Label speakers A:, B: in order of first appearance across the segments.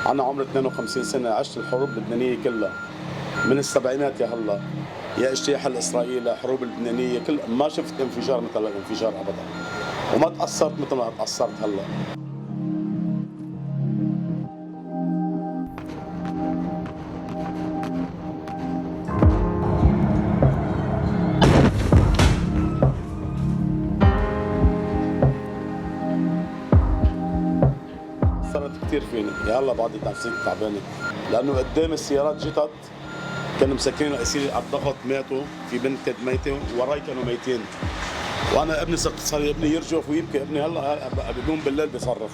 A: أنا عمري 52 سنة، عشت الحروب اللبنانية كلها من السبعينات يا هلا، يا اجتياح الإسرائيلي، حروب اللبنانية، ما شفت انفجار مثل الانفجار أبدا، وما تأثرت مثل ما تأثرت هلا. أثرت كثير فيني، يا هلا بعض نفسيتي تعبانة، لأنه قدام السيارات جتت كانوا مسكرين رئيسي على الضغط ماتوا، في بنت كانت ميتة ووراي كانوا ميتين، وأنا ابني صار ابني يرجف ويبكي، ابني هلا بيقوم بالليل بيصرخ،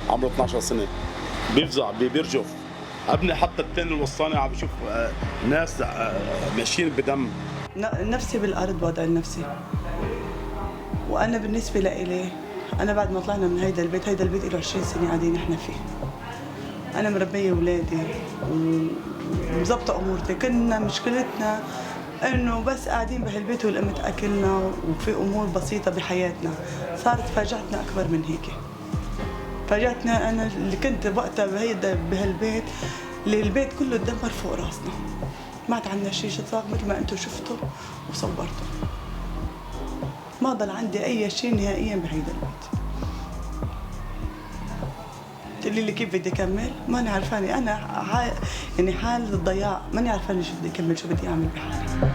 A: عمره 12 سنة، بيفزع بيرجف، ابني حتى التاني الوسطاني عم بشوف ناس ماشيين بدم.
B: نفسي بالأرض وضع النفسي. وأنا بالنسبة لإلي، أنا بعد ما طلعنا من هيدا البيت له 20 سنة قاعدين إحنا فيه. أنا مربية أولادي ومظبطة أمورتي، كنا مشكلتنا إنه بس قاعدين بهالبيت ولقمة أكلنا وفي أمور بسيطة بحياتنا، صارت فاجأتنا أكبر من هيك. فاجأتنا أنا اللي كنت وقتها بهالبيت، اللي البيت كله اتدمر فوق راسنا. ما عاد عندنا شيء صار مثل ما أنتم شفتوا وصورتوا. ما ضل عندي أي شيء نهائياً بهيدا البيت. تقولي لي كيف بدي أكمل؟ ماني عرفاني، أنا يعني حالة الضياع، ماني عرفاني شو بدي أكمل، شو بدي أعمل بحالي.